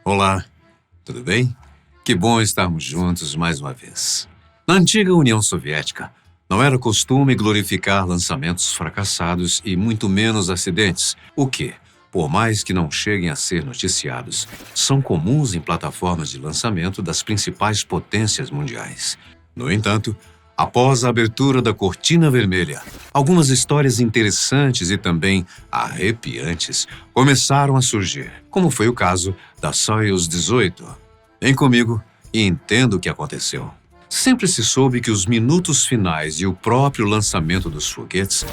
Olá, tudo bem? Que bom estarmos juntos mais uma vez. Na antiga União Soviética, não era costume glorificar lançamentos fracassados e muito menos acidentes, o que, por mais que não cheguem a ser noticiados, são comuns em plataformas de lançamento das principais potências mundiais. No entanto, após a abertura da Cortina Vermelha, algumas histórias interessantes e também arrepiantes começaram a surgir, como foi o caso da Soyuz 18. Vem comigo e entenda o que aconteceu. Sempre se soube que os minutos finais e o próprio lançamento dos foguetes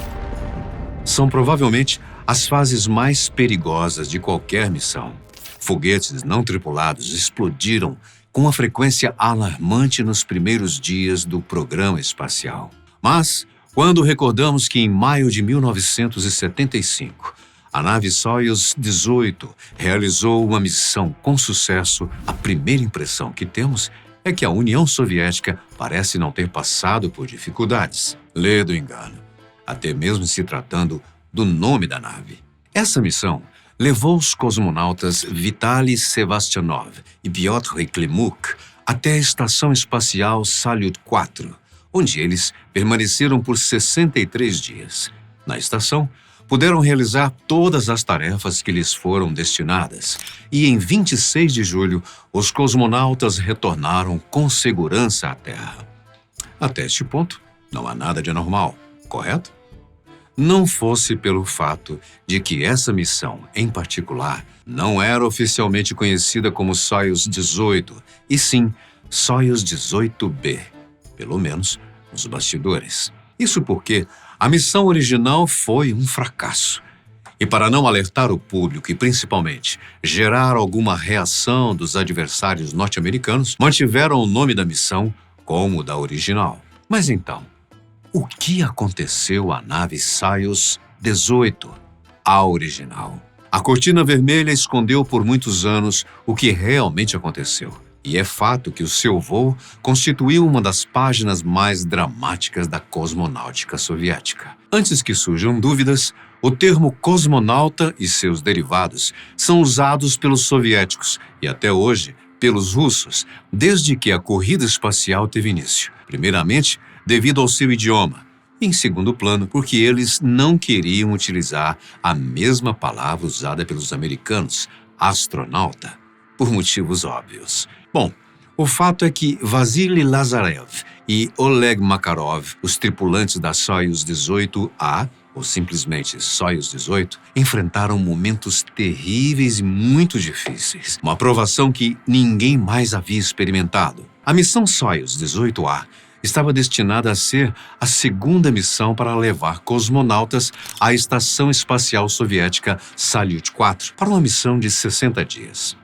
são provavelmente as fases mais perigosas de qualquer missão. Foguetes não tripulados explodiram com uma frequência alarmante nos primeiros dias do programa espacial. Mas, quando recordamos que em maio de 1975, a nave Soyuz 18 realizou uma missão com sucesso, a primeira impressão que temos é que a União Soviética parece não ter passado por dificuldades. Lê do engano, até mesmo se tratando do nome da nave. Essa missão levou os cosmonautas Vitaly Sevastyanov e Pyotr Klimuk até a Estação Espacial Salyut 4, onde eles permaneceram por 63 dias. Na estação, puderam realizar todas as tarefas que lhes foram destinadas, e em 26 de julho, os cosmonautas retornaram com segurança à Terra. Até este ponto, não há nada de anormal, correto? Não fosse pelo fato de que essa missão, em particular, não era oficialmente conhecida como Soyuz 18, e sim Soyuz 18B, pelo menos nos bastidores. Isso porque a missão original foi um fracasso. E para não alertar o público e, principalmente, gerar alguma reação dos adversários norte-americanos, mantiveram o nome da missão como o da original. Mas então, o que aconteceu à nave Soyuz 18, a original? A Cortina Vermelha escondeu por muitos anos o que realmente aconteceu. E é fato que o seu voo constituiu uma das páginas mais dramáticas da cosmonáutica soviética. Antes que surjam dúvidas, o termo cosmonauta e seus derivados são usados pelos soviéticos e até hoje pelos russos, desde que a corrida espacial teve início. Primeiramente, devido ao seu idioma, e em segundo plano, porque eles não queriam utilizar a mesma palavra usada pelos americanos, astronauta, por motivos óbvios. Bom, o fato é que Vasily Lazarev e Oleg Makarov, os tripulantes da Soyuz 18A, ou simplesmente Soyuz 18, enfrentaram momentos terríveis e muito difíceis. Uma provação que ninguém mais havia experimentado. A missão Soyuz 18A estava destinada a ser a segunda missão para levar cosmonautas à Estação Espacial Soviética Salyut 4 para uma missão de 60 dias.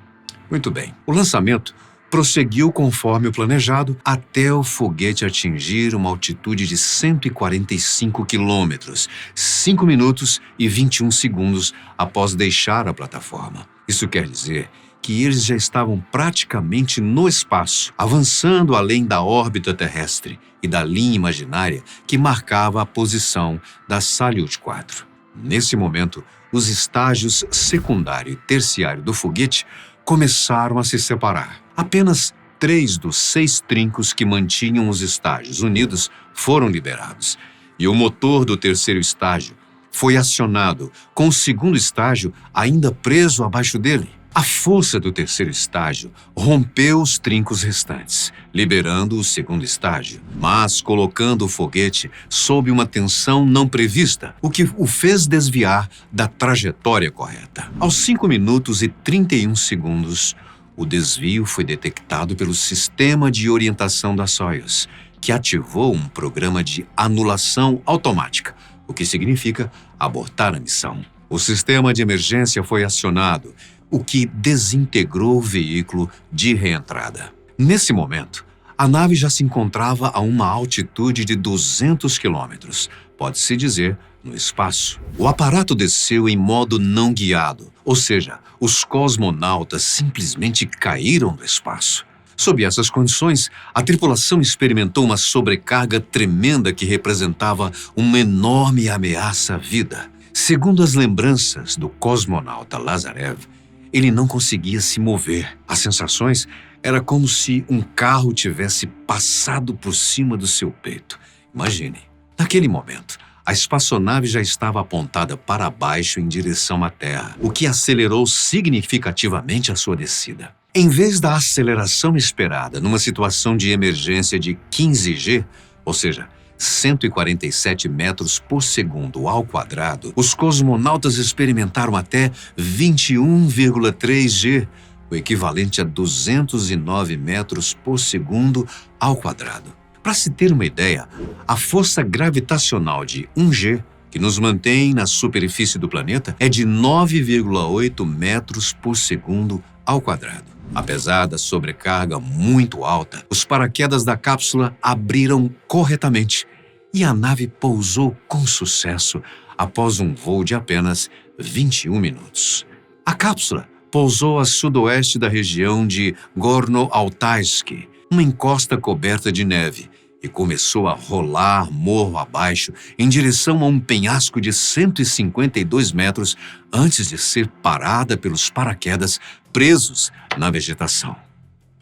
Muito bem, o lançamento prosseguiu conforme o planejado até o foguete atingir uma altitude de 145 quilômetros, 5 minutos e 21 segundos após deixar a plataforma. Isso quer dizer que eles já estavam praticamente no espaço, avançando além da órbita terrestre e da linha imaginária que marcava a posição da Salyut 4. Nesse momento, os estágios secundário e terciário do foguete começaram a se separar. Apenas 3 dos 6 trincos que mantinham os estágios unidos foram liberados, e o motor do terceiro estágio foi acionado, com o segundo estágio ainda preso abaixo dele. A força do terceiro estágio rompeu os trincos restantes, liberando o segundo estágio, mas colocando o foguete sob uma tensão não prevista, o que o fez desviar da trajetória correta. Aos 5 minutos e 31 segundos, o desvio foi detectado pelo sistema de orientação da Soyuz, que ativou um programa de anulação automática, o que significa abortar a missão. O sistema de emergência foi acionado, o que desintegrou o veículo de reentrada. Nesse momento, a nave já se encontrava a uma altitude de 200 quilômetros, pode-se dizer, no espaço. O aparato desceu em modo não guiado, ou seja, os cosmonautas simplesmente caíram do espaço. Sob essas condições, a tripulação experimentou uma sobrecarga tremenda que representava uma enorme ameaça à vida. Segundo as lembranças do cosmonauta Lazarev, Ele não conseguia se mover. As sensações era como se um carro tivesse passado por cima do seu peito. Imagine, naquele momento, a espaçonave já estava apontada para baixo em direção à Terra, o que acelerou significativamente a sua descida. Em vez da aceleração esperada numa situação de emergência de 15G, ou seja, 147 metros por segundo ao quadrado, os cosmonautas experimentaram até 21,3G, o equivalente a 209 metros por segundo ao quadrado. Para se ter uma ideia, a força gravitacional de 1G, que nos mantém na superfície do planeta, é de 9,8 metros por segundo ao quadrado. Apesar da sobrecarga muito alta, os paraquedas da cápsula abriram corretamente e a nave pousou com sucesso após um voo de apenas 21 minutos. A cápsula pousou a sudoeste da região de Gorno-Altaisk, uma encosta coberta de neve, e começou a rolar morro abaixo em direção a um penhasco de 152 metros antes de ser parada pelos paraquedas presos na vegetação.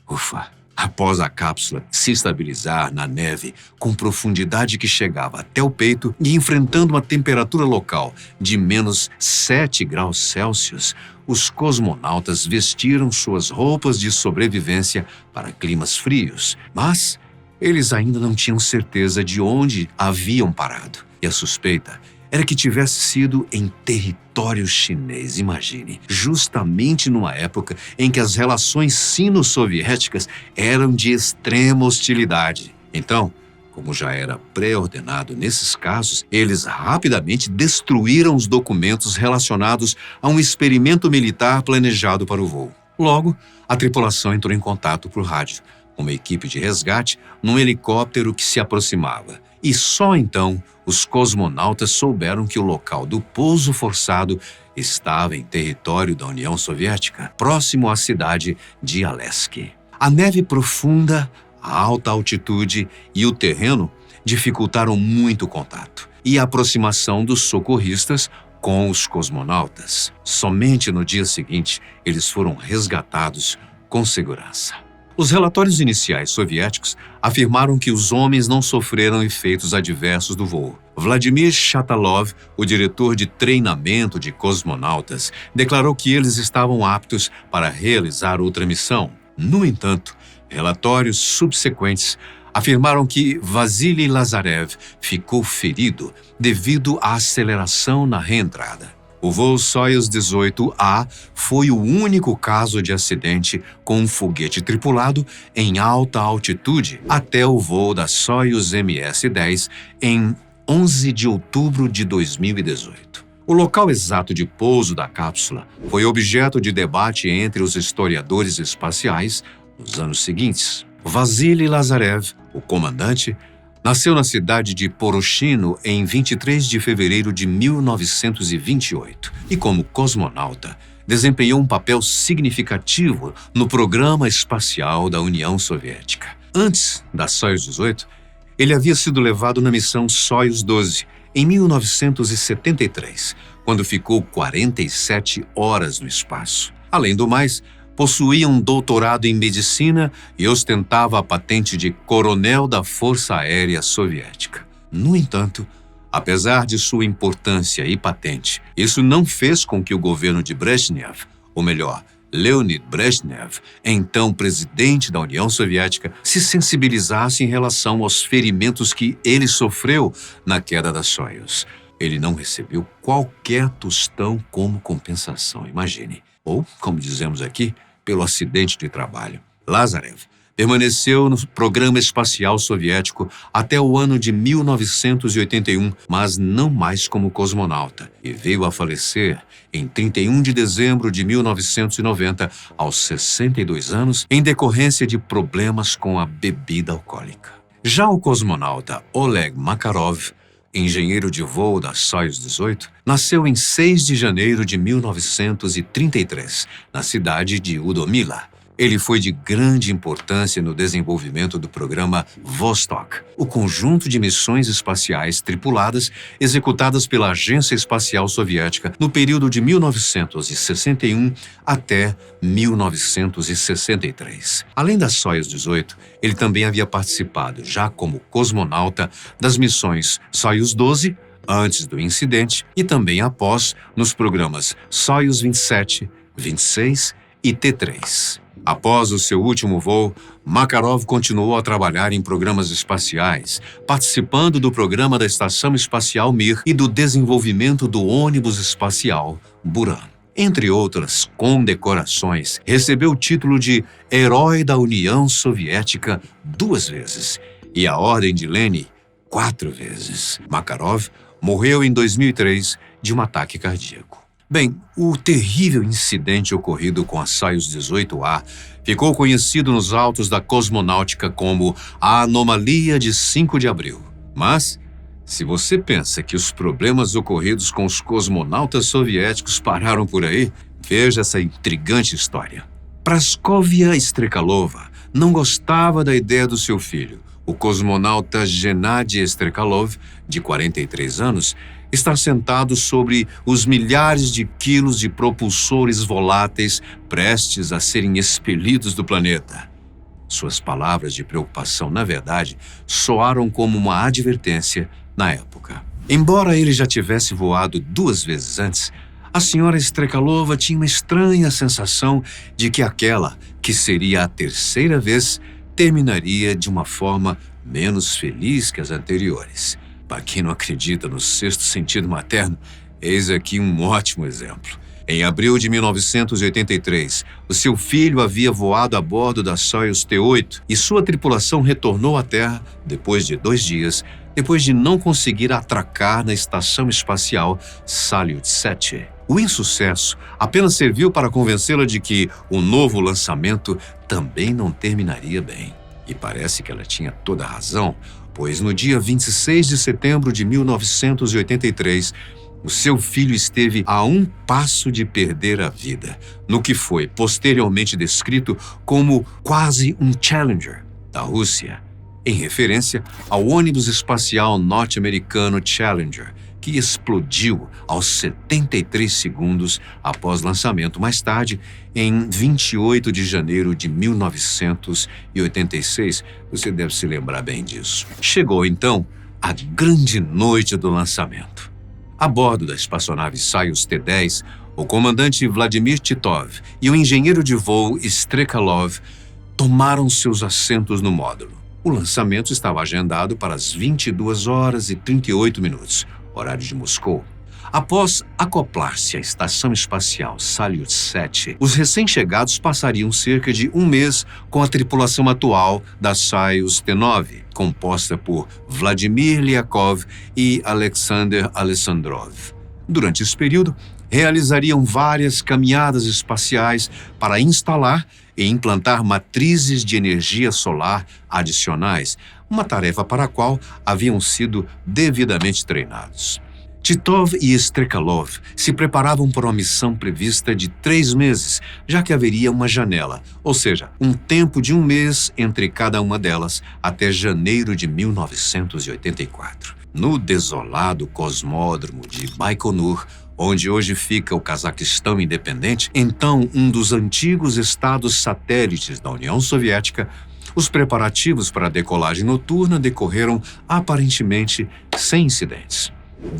Ufa! Após a cápsula se estabilizar na neve com profundidade que chegava até o peito e enfrentando uma temperatura local de menos 7 graus Celsius, os cosmonautas vestiram suas roupas de sobrevivência para climas frios, mas eles ainda não tinham certeza de onde haviam parado. E a suspeita era que tivesse sido em território chinês, imagine, justamente numa época em que as relações sino-soviéticas eram de extrema hostilidade. Então, como já era pré-ordenado nesses casos, eles rapidamente destruíram os documentos relacionados a um experimento militar planejado para o voo. Logo, a tripulação entrou em contato por rádio com uma equipe de resgate num helicóptero que se aproximava. E só então os cosmonautas souberam que o local do pouso forçado estava em território da União Soviética, próximo à cidade de Alesk. A neve profunda, a alta altitude e o terreno dificultaram muito o contato e a aproximação dos socorristas com os cosmonautas. Somente no dia seguinte, eles foram resgatados com segurança. Os relatórios iniciais soviéticos afirmaram que os homens não sofreram efeitos adversos do voo. Vladimir Shatalov, o diretor de treinamento de cosmonautas, declarou que eles estavam aptos para realizar outra missão. No entanto, relatórios subsequentes afirmaram que Vassily Lazarev ficou ferido devido à aceleração na reentrada. O voo Soyuz 18A foi o único caso de acidente com um foguete tripulado em alta altitude até o voo da Soyuz MS-10 em 11 de outubro de 2018. O local exato de pouso da cápsula foi objeto de debate entre os historiadores espaciais nos anos seguintes. Vassily Lazarev, o comandante, nasceu na cidade de Poroshino em 23 de fevereiro de 1928 e, como cosmonauta, desempenhou um papel significativo no programa espacial da União Soviética. Antes da Soyuz 18, ele havia sido levado na missão Soyuz 12 em 1973, quando ficou 47 horas no espaço. Além do mais, possuía um doutorado em medicina e ostentava a patente de coronel da Força Aérea Soviética. No entanto, apesar de sua importância e patente, isso não fez com que o governo de Brezhnev, ou melhor, Leonid Brezhnev, então presidente da União Soviética, se sensibilizasse em relação aos ferimentos que ele sofreu na queda da Soyuz. Ele não recebeu qualquer tostão como compensação, imagine. Ou, como dizemos aqui, pelo acidente de trabalho. Lazarev permaneceu no programa espacial soviético até o ano de 1981, mas não mais como cosmonauta, e veio a falecer em 31 de dezembro de 1990, aos 62 anos, em decorrência de problemas com a bebida alcoólica. Já o cosmonauta Oleg Makarov, engenheiro de voo da Soyuz 18, nasceu em 6 de janeiro de 1933, na cidade de Udomila, Ele foi de grande importância no desenvolvimento do programa Vostok, o conjunto de missões espaciais tripuladas executadas pela Agência Espacial Soviética no período de 1961 até 1963. Além da Soyuz 18, ele também havia participado, já como cosmonauta, das missões Soyuz 12, antes do incidente, e também após, nos programas Soyuz 27, 26 e T3. Após o seu último voo, Makarov continuou a trabalhar em programas espaciais, participando do programa da Estação Espacial Mir e do desenvolvimento do ônibus espacial Buran. Entre outras condecorações, recebeu o título de Herói da União Soviética 2 vezes e a Ordem de Lenin 4 vezes. Makarov morreu em 2003 de um ataque cardíaco. Bem, o terrível incidente ocorrido com a Soyuz 18A ficou conhecido nos autos da cosmonáutica como a anomalia de 5 de abril. Mas, se você pensa que os problemas ocorridos com os cosmonautas soviéticos pararam por aí, veja essa intrigante história. Praskovia Strekalova não gostava da ideia do seu filho, o cosmonauta Gennady Strekalov, de 43 anos, está sentado sobre os milhares de quilos de propulsores voláteis prestes a serem expelidos do planeta. Suas palavras de preocupação, na verdade, soaram como uma advertência na época. Embora ele já tivesse voado 2 vezes antes, a senhora Strekalova tinha uma estranha sensação de que aquela, que seria a 3ª vez, terminaria de uma forma menos feliz que as anteriores. Para quem não acredita no 6º sentido materno, eis aqui um ótimo exemplo. Em abril de 1983, o seu filho havia voado a bordo da Soyuz T-8 e sua tripulação retornou à Terra depois de 2 dias, depois de não conseguir atracar na Estação Espacial Salyut 7. O insucesso apenas serviu para convencê-la de que o novo lançamento também não terminaria bem. E parece que ela tinha toda a razão, pois no dia 26 de setembro de 1983, o seu filho esteve a um passo de perder a vida, no que foi posteriormente descrito como quase um Challenger da Rússia, em referência ao ônibus espacial norte-americano Challenger, que explodiu aos 73 segundos após lançamento, mais tarde, em 28 de janeiro de 1986. Você deve se lembrar bem disso. Chegou, então, a grande noite do lançamento. A bordo da espaçonave Soyuz T-10, o comandante Vladimir Titov e o engenheiro de voo Strekalov tomaram seus assentos no módulo. O lançamento estava agendado para as 22h38, horário de Moscou. Após acoplar-se à Estação Espacial Salyut 7, os recém-chegados passariam cerca de 1 mês com a tripulação atual da Soyuz T-9, composta por Vladimir Lyakov e Alexander Alessandrov. Durante esse período, realizariam várias caminhadas espaciais para instalar e implantar matrizes de energia solar adicionais, uma tarefa para a qual haviam sido devidamente treinados. Titov e Strekalov se preparavam para uma missão prevista de 3 meses, já que haveria uma janela, ou seja, um tempo de 1 mês entre cada uma delas até janeiro de 1984. No desolado cosmódromo de Baikonur, onde hoje fica o Cazaquistão independente, então um dos antigos estados satélites da União Soviética, os preparativos para a decolagem noturna decorreram aparentemente sem incidentes.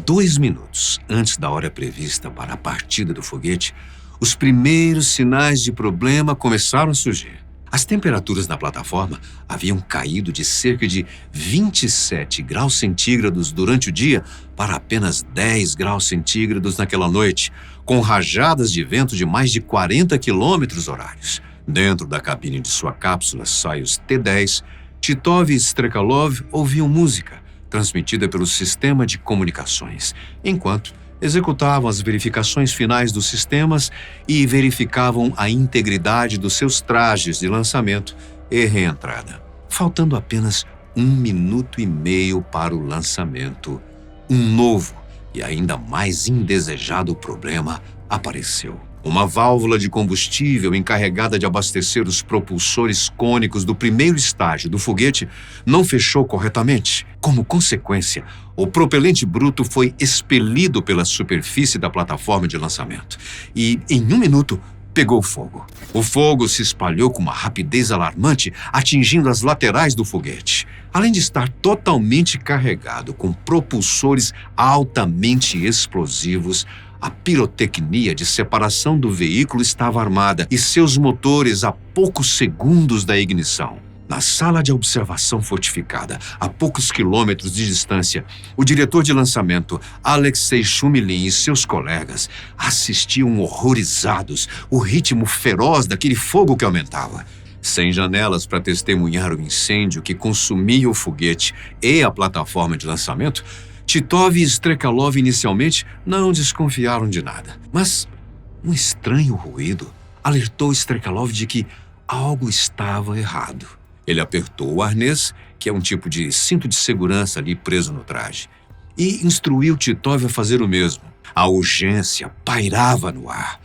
2 minutos antes da hora prevista para a partida do foguete, os primeiros sinais de problema começaram a surgir. As temperaturas na plataforma haviam caído de cerca de 27 graus centígrados durante o dia para apenas 10 graus centígrados naquela noite, com rajadas de vento de mais de 40 quilômetros horários. Dentro da cabine de sua cápsula Soyuz T-10, Titov e Strekalov ouviam música, transmitida pelo sistema de comunicações, enquanto executavam as verificações finais dos sistemas e verificavam a integridade dos seus trajes de lançamento e reentrada. Faltando apenas 1 minuto e meio para o lançamento, um novo e ainda mais indesejado problema apareceu. Uma válvula de combustível encarregada de abastecer os propulsores cônicos do primeiro estágio do foguete não fechou corretamente. Como consequência, o propelente bruto foi expelido pela superfície da plataforma de lançamento e, em 1 minuto, pegou fogo. O fogo se espalhou com uma rapidez alarmante, atingindo as laterais do foguete. Além de estar totalmente carregado com propulsores altamente explosivos, a pirotecnia de separação do veículo estava armada e seus motores a poucos segundos da ignição. Na sala de observação fortificada, a poucos quilômetros de distância, o diretor de lançamento, Alexei Shumilin, e seus colegas assistiam horrorizados o ritmo feroz daquele fogo que aumentava. Sem janelas para testemunhar o incêndio que consumia o foguete e a plataforma de lançamento, Titov e Strekalov inicialmente não desconfiaram de nada. Mas um estranho ruído alertou Strekalov de que algo estava errado. Ele apertou o arnês, que é um tipo de cinto de segurança ali preso no traje, e instruiu Titov a fazer o mesmo. A urgência pairava no ar,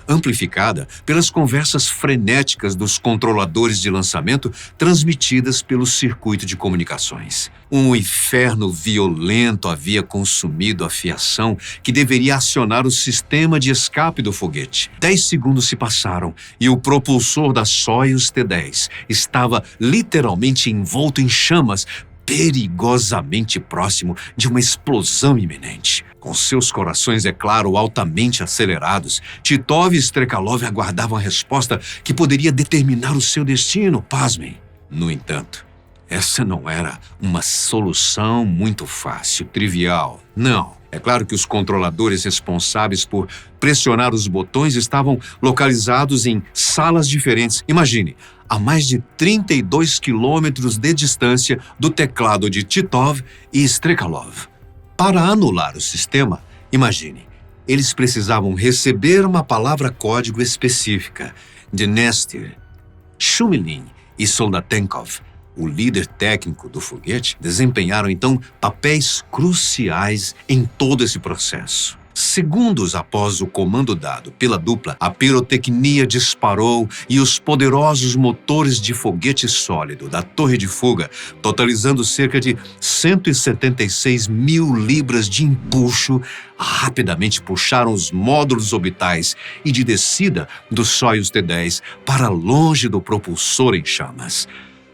amplificada pelas conversas frenéticas dos controladores de lançamento transmitidas pelo circuito de comunicações. Um inferno violento havia consumido a fiação que deveria acionar o sistema de escape do foguete. 10 segundos se passaram e o propulsor da Soyuz T-10 estava literalmente envolto em chamas, perigosamente próximo de uma explosão iminente. Com seus corações, é claro, altamente acelerados, Titov e Strekalov aguardavam a resposta que poderia determinar o seu destino. Pasmem. No entanto, essa não era uma solução muito fácil, trivial. Não. É claro que os controladores responsáveis por pressionar os botões estavam localizados em salas diferentes. Imagine, a mais de 32 quilômetros de distância do teclado de Titov e Strekalov. Para anular o sistema, imagine, eles precisavam receber uma palavra-código específica de Nestor. Shumilin e Soldatenkov, o líder técnico do foguete, desempenharam então papéis cruciais em todo esse processo. Segundos após o comando dado pela dupla, a pirotecnia disparou e os poderosos motores de foguete sólido da torre de fuga, totalizando cerca de 176 mil libras de empuxo, rapidamente puxaram os módulos orbitais e de descida do Soyuz T-10 para longe do propulsor em chamas.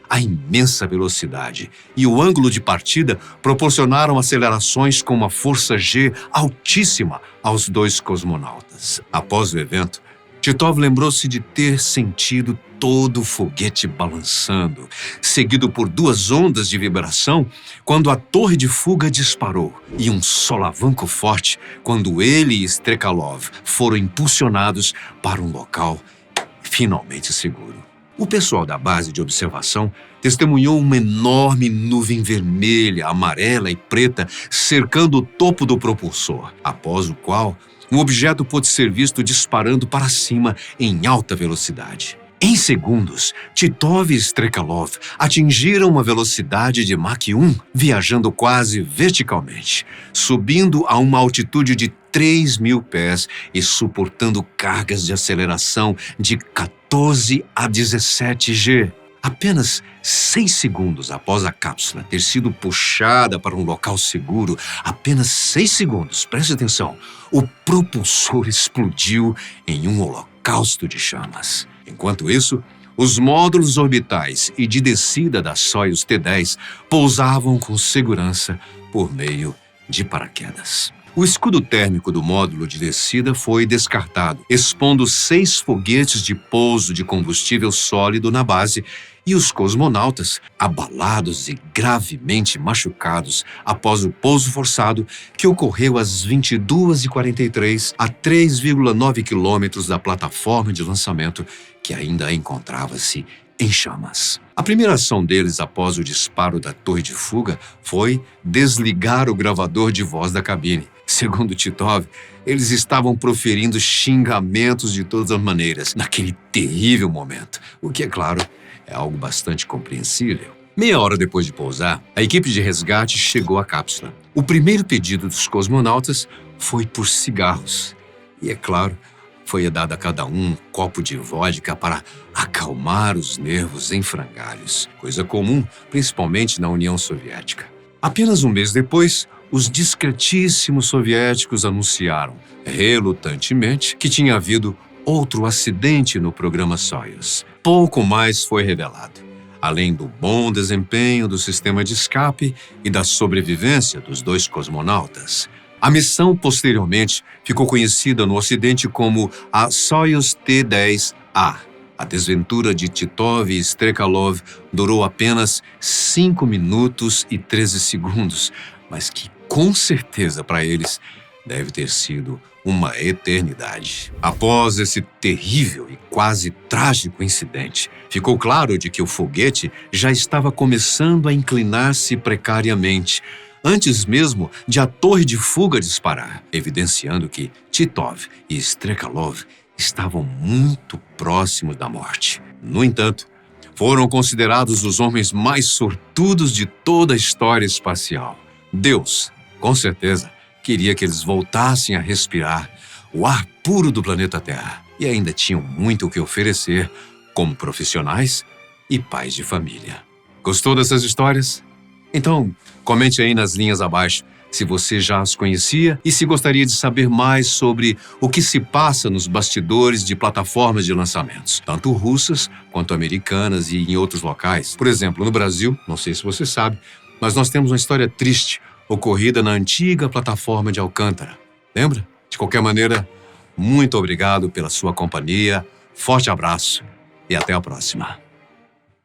A imensa velocidade e o ângulo de partida proporcionaram acelerações com uma força G altíssima aos 2 cosmonautas. Após o evento, Titov lembrou-se de ter sentido todo o foguete balançando, seguido por 2 ondas de vibração quando a torre de fuga disparou e um solavanco forte quando ele e Strekalov foram impulsionados para um local finalmente seguro. O pessoal da base de observação testemunhou uma enorme nuvem vermelha, amarela e preta cercando o topo do propulsor, após o qual o objeto pôde ser visto disparando para cima em alta velocidade. Em segundos, Titov e Strekalov atingiram uma velocidade de Mach 1, viajando quase verticalmente, subindo a uma altitude de 3.000 pés e suportando cargas de aceleração de 14 a 17 G. Apenas 6 segundos após a cápsula ter sido puxada para um local seguro, apenas 6 segundos, preste atenção, o propulsor explodiu em um holocausto de chamas. Enquanto isso, os módulos orbitais e de descida da Soyuz T-10 pousavam com segurança por meio de paraquedas. O escudo térmico do módulo de descida foi descartado, expondo 6 foguetes de pouso de combustível sólido na base e os cosmonautas, abalados e gravemente machucados após o pouso forçado, que ocorreu às 22h43 a 3,9 quilômetros da plataforma de lançamento, que ainda encontrava-se em chamas. A primeira ação deles após o disparo da torre de fuga foi desligar o gravador de voz da cabine. Segundo Titov, eles estavam proferindo xingamentos de todas as maneiras naquele terrível momento, o que, é claro, é algo bastante compreensível. Meia hora depois de pousar, a equipe de resgate chegou à cápsula. O primeiro pedido dos cosmonautas foi por cigarros. E, é claro, foi dado a cada um copo de vodka para acalmar os nervos em frangalhos, coisa comum, principalmente na União Soviética. Apenas um mês depois, os discretíssimos soviéticos anunciaram, relutantemente, que tinha havido outro acidente no programa Soyuz. Pouco mais foi revelado, além do bom desempenho do sistema de escape e da sobrevivência dos 2 cosmonautas. A missão, posteriormente, ficou conhecida no Ocidente como a Soyuz T-10A. A desventura de Titov e Strekalov durou apenas 5 minutos e 13 segundos, mas que, com certeza, para eles, deve ter sido uma eternidade. Após esse terrível e quase trágico incidente, ficou claro de que o foguete já estava começando a inclinar-se precariamente, antes mesmo de a torre de fuga disparar, evidenciando que Titov e Strekalov estavam muito próximos da morte. No entanto, foram considerados os homens mais sortudos de toda a história espacial. Deus, com certeza, queria que eles voltassem a respirar o ar puro do planeta Terra e ainda tinham muito o que oferecer como profissionais e pais de família. Gostou dessas histórias? Então, comente aí nas linhas abaixo se você já as conhecia e se gostaria de saber mais sobre o que se passa nos bastidores de plataformas de lançamentos, tanto russas quanto americanas e em outros locais. Por exemplo, no Brasil, não sei se você sabe, mas nós temos uma história triste ocorrida na antiga plataforma de Alcântara. Lembra? De qualquer maneira, muito obrigado pela sua companhia, forte abraço e até a próxima.